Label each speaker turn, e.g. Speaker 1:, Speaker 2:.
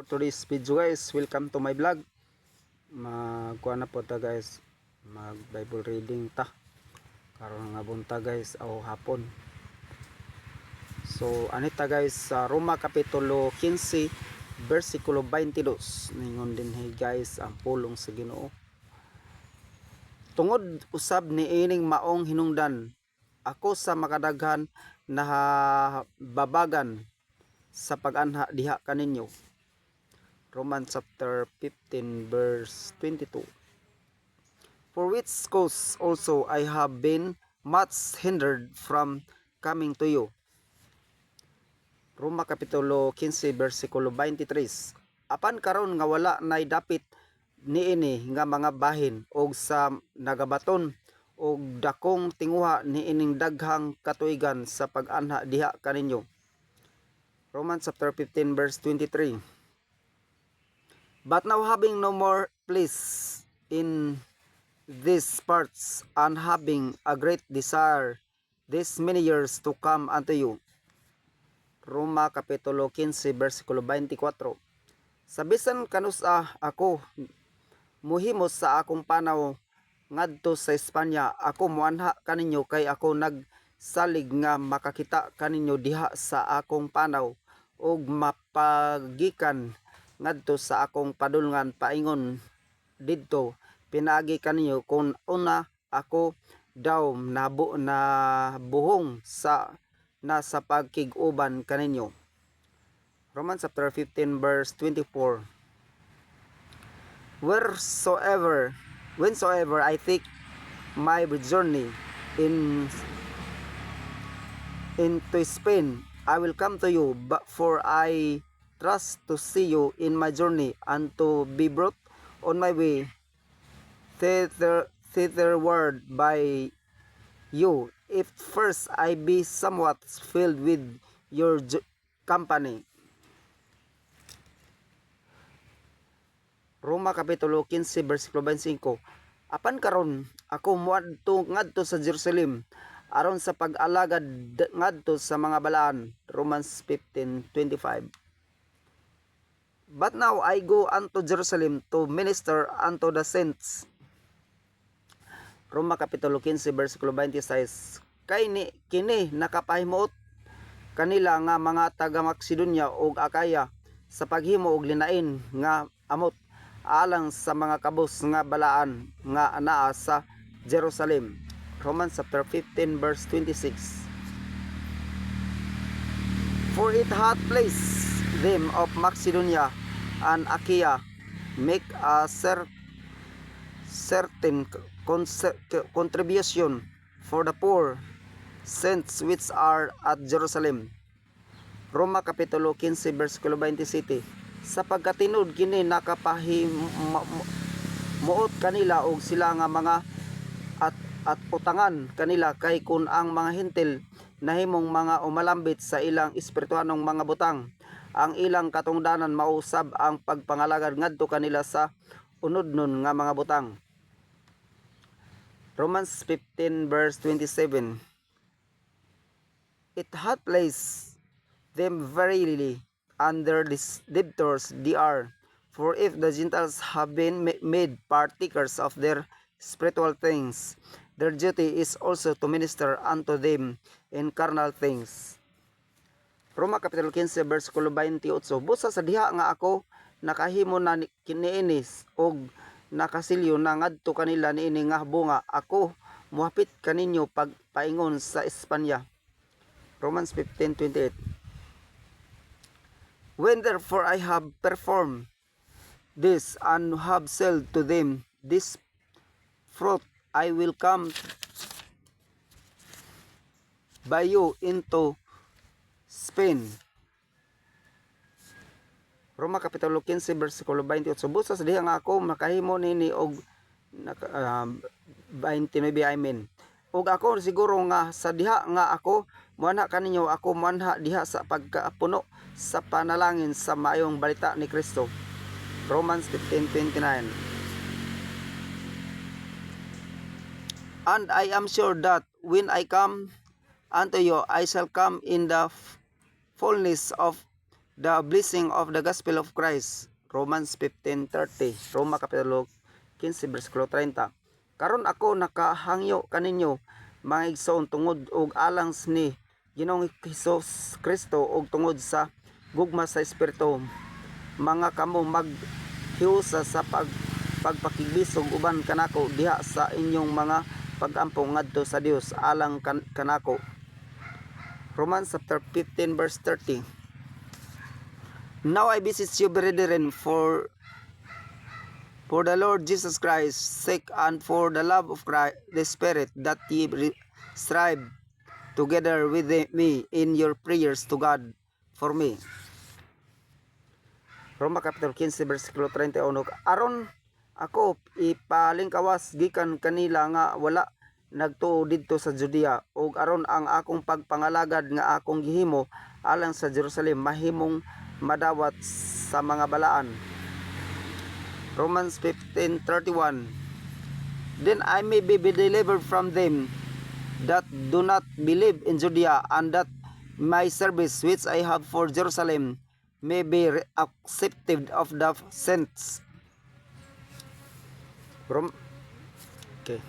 Speaker 1: For today's video guys, welcome to my vlog. Magkuha na po ta guys, mag Bible reading ta karon nga bunta guys o hapon. So anita guys sa Roma kapitulo 15 versikulo 22 ningon din hey guys ang pulong sa Ginoo. Tungod usab ni ining maong hinungdan, ako sa makadaghan nahababagan sa pag-anha diha kaninyo. Romans chapter 15 verse 22. For which cause also I have been much hindered from coming to you. Roma kapitulo 15 versikulo 23. Apan karon nga wala nay dapit niini nga mga bahin og sa nagabaton og dakong tinguha niining daghang katuigan sa pag-anha diha kaninyo. Romans chapter 15 verse 23. But now having no more place in these parts, and having a great desire these many years to come unto you. Roma kapitulo 15 versikulo 24. Sabisan kanusa ako muhimos sa akong panaw ngadto sa Espanya, ako muanha kaninyo kay ako nagsalig nga makakita kaninyo diha sa akong panaw ug mapagikan ngadto sa akong padulngan paingon didto pinaagi kaninyo kung una ako daw nabuhong sa pagkig-uban kaninyo. Romans chapter 15 verse 24. Whensoever I take my journey into Spain, I will come to you, but for I trust to see you in my journey, and to be brought on my way thitherward by you, if first I be somewhat filled with your company. Roma kapitulo 15 versikulo 25. Apan karon ako moadto ngadto sa Jerusalem aron sa pag-alagad ngadto sa mga balaan. Romans 15:25. But now I go unto Jerusalem to minister unto the saints. Roma kapitulo 15 versikulo 26. Kini nakapahimuot kanila nga mga taga Macedonia ug Akaya sa paghimo og linain nga amot alang sa mga kabus nga balaan nga anaa sa Jerusalem. Romans chapter 15 verse 26. For it hath placed them of Macedonia and Achaia make a certain contribution for the poor saints which are at Jerusalem. Roma kapitulo 15 versikulo 27. Sa pagkatinod kini nakapahimuot kanila og sila nga mga at utangan kanila kay kun ang mga hintil nahimong mga umalambit sa ilang espirituhanong mga butang, ang ilang katungdanan mausab ang pagpangalagad ngadto kanila sa unodnon nga mga butang. Romans 15 verse 27. It hath placed them verily under these debtors they are. For if the Gentiles have been made partakers of their spiritual things, their duty is also to minister unto them in carnal things. Roma kapitulo 15 versikulo 28. Busa sa diha nga ako nakahimo na kiniinis og nakasilyo na ngadto kanila niini nga bunga, ako muhapit kaninyo pagpaingon sa Espanya. Romans 15:28. When therefore I have performed this and have sold to them this fruit, I will come by you into Spain. Roma kapitulo 15 versikulo 28. Busa sa diha nga ako makahimo nini og 29 amen. Ug ako siguro nga sa diha nga ako muanha kaninyo, ako muanha diha sa pagkaapuno sa panalangin sa maayong balita ni Kristo. Romans 15:29. And I am sure that when I come unto you, I shall come in the fullness of the blessing of the gospel of Christ. Romans 15:30. Roma Kapitulo 15 bersikulo 30. Karon ako nakahangyo kaninyo mga igsoon tungod og alang ni Ginoong Hesus Kristo og tungod sa gugma sa Espiritu, mga kamo maghiusa sa pagpakigbisog uban kanako diha sa inyong mga pag-ampo ngadto sa Dios alang kanako. Romans chapter 15 verse 30. Now I beseech you, brethren, for the Lord Jesus Christ's sake and for the love of Christ, the Spirit, that ye strive together with me in your prayers to God for me. Roma Kapitulo 15 bersikulo 31. Aron ako ipalingkawas gikan kanila nga wala nagtuo didto sa Judea, ug aron ang akong pagpangalagad nga akong gihimo alang sa Jerusalem mahimong madawat sa mga balaan. Romans 15:31. Then I may be delivered from them that do not believe in Judea, and that my service which I have for Jerusalem may be accepted of the saints. Okay.